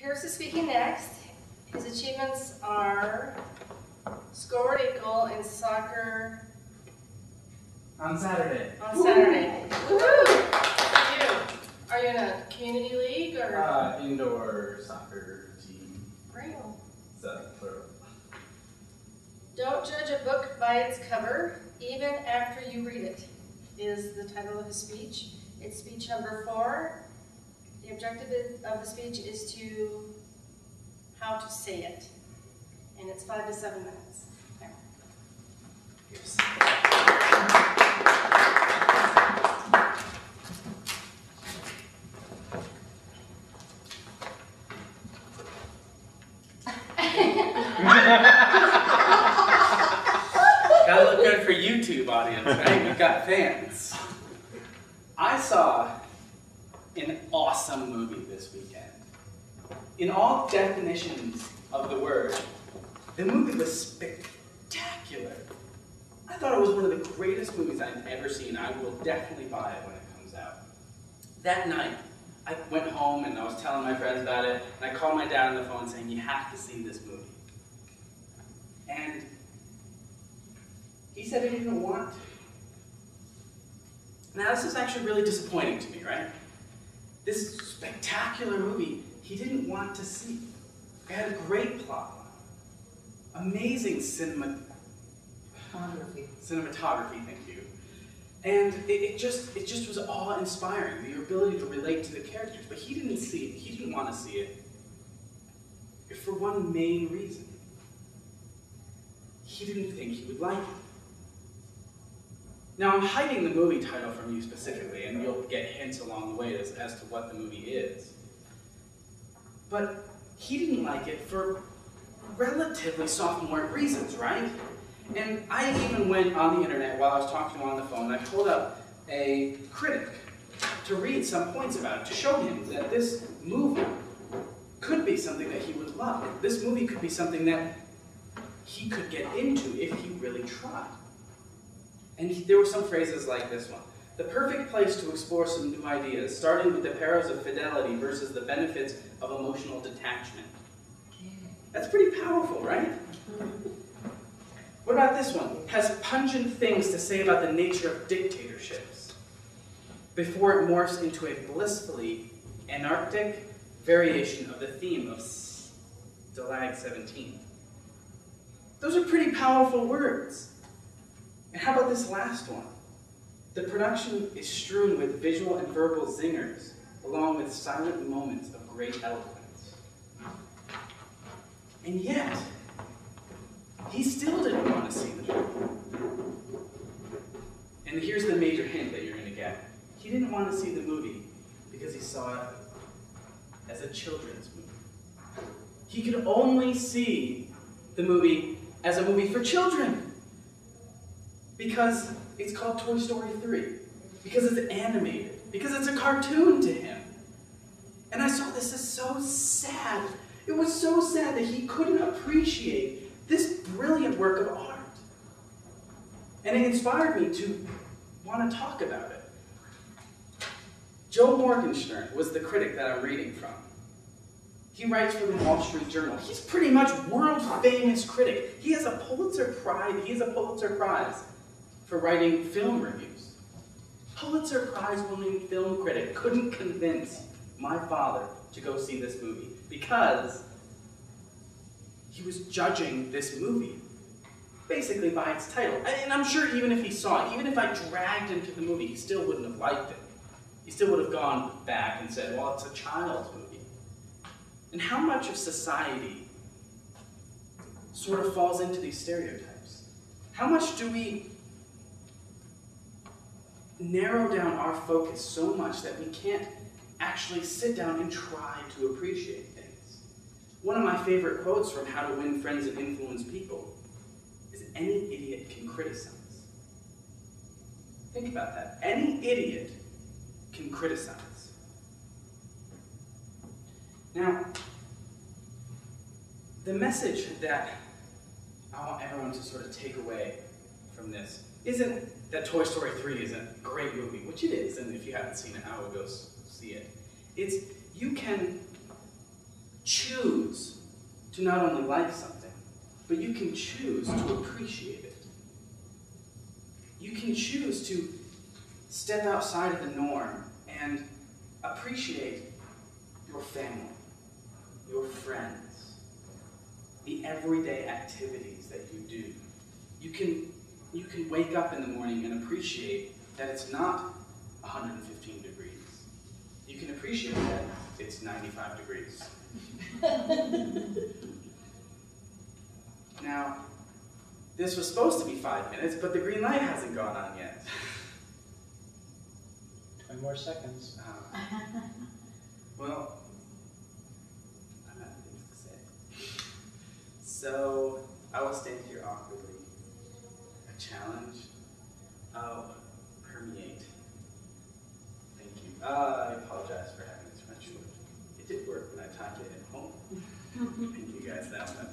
Pearce is speaking next. His achievements are scored a goal in soccer on Saturday. Woohoo! Are you in a community league or? Indoor soccer team. Great. So, plural. Don't judge a book by its cover, even after you read it, is the title of his speech. It's speech number 4. The objective of the speech is to how to say it. And it's 5 to 7 minutes. Okay. Yes. Gotta look good for YouTube audience, right? We've got fans. I saw an awesome movie this weekend. In all definitions of the word, the movie was spectacular. I thought it was one of the greatest movies I've ever seen. I will definitely buy it when it comes out. That night, I went home and I was telling my friends about it, and I called my dad on the phone saying, you have to see this movie. And he said he didn't want to. Now, this is actually really disappointing to me, right? This spectacular movie, he didn't want to see. It had a great plot line, amazing cinematography, thank you. And it just was awe-inspiring, the ability to relate to the characters. But he didn't see it, he didn't want to see it for one main reason. He didn't think he would like it. Now, I'm hiding the movie title from you specifically, and you'll get hints along the way as to what the movie is. But he didn't like it for relatively sophomore reasons, right? And I even went on the internet while I was talking to him on the phone, and I pulled up a critic to read some points about it, to show him that this movie could be something that he would love. This movie could be something that he could get into if he really tried. And there were some phrases like this one. The perfect place to explore some new ideas, starting with the perils of fidelity versus the benefits of emotional detachment. That's pretty powerful, right? What about this one? Has pungent things to say about the nature of dictatorships before it morphs into a blissfully anarchic variation of the theme of Stalag 17. Those are pretty powerful words. And how about this last one? The production is strewn with visual and verbal zingers, along with silent moments of great eloquence. And yet, he still didn't want to see the movie. And here's the major hint that you're going to get. He didn't want to see the movie because he saw it as a children's movie. He could only see the movie as a movie for children. Because it's called Toy Story 3. Because it's animated. Because it's a cartoon to him. And I saw this as so sad. It was so sad that he couldn't appreciate this brilliant work of art. And it inspired me to want to talk about it. Joe Morgenstern was the critic that I'm reading from. He writes for the Wall Street Journal. He's pretty much world-famous critic. He has a Pulitzer Prize for writing film reviews. Pulitzer Prize-winning film critic couldn't convince my father to go see this movie because he was judging this movie basically by its title. And I'm sure even if he saw it, even if I dragged him to the movie, he still wouldn't have liked it. He still would have gone back and said, well, it's a child's movie. And how much of society sort of falls into these stereotypes? How much do we narrow down our focus so much that we can't actually sit down and try to appreciate things? One of my favorite quotes from How to Win Friends and Influence People is, any idiot can criticize. Think about that. Any idiot can criticize. Now, the message that I want everyone to sort of take away from this isn't that Toy Story 3 is a great movie, which it is, and if you haven't seen it, I would go see it. It's, you can to not only like something, but you can choose to appreciate it. You can choose to step outside of the norm and appreciate your family, your friends, the everyday activities that you do. You can wake up in the morning and appreciate that it's not 115 degrees. You can appreciate that it's 95 degrees. Now, this was supposed to be 5 minutes, but the green light hasn't gone on yet. 20 more seconds. Well, I'm out of things to say. So, I will stand here awkwardly. A challenge? Oh, permeate. Thank you. I apologize for having this run short. It did work when I typed it at home. Thank you guys that much.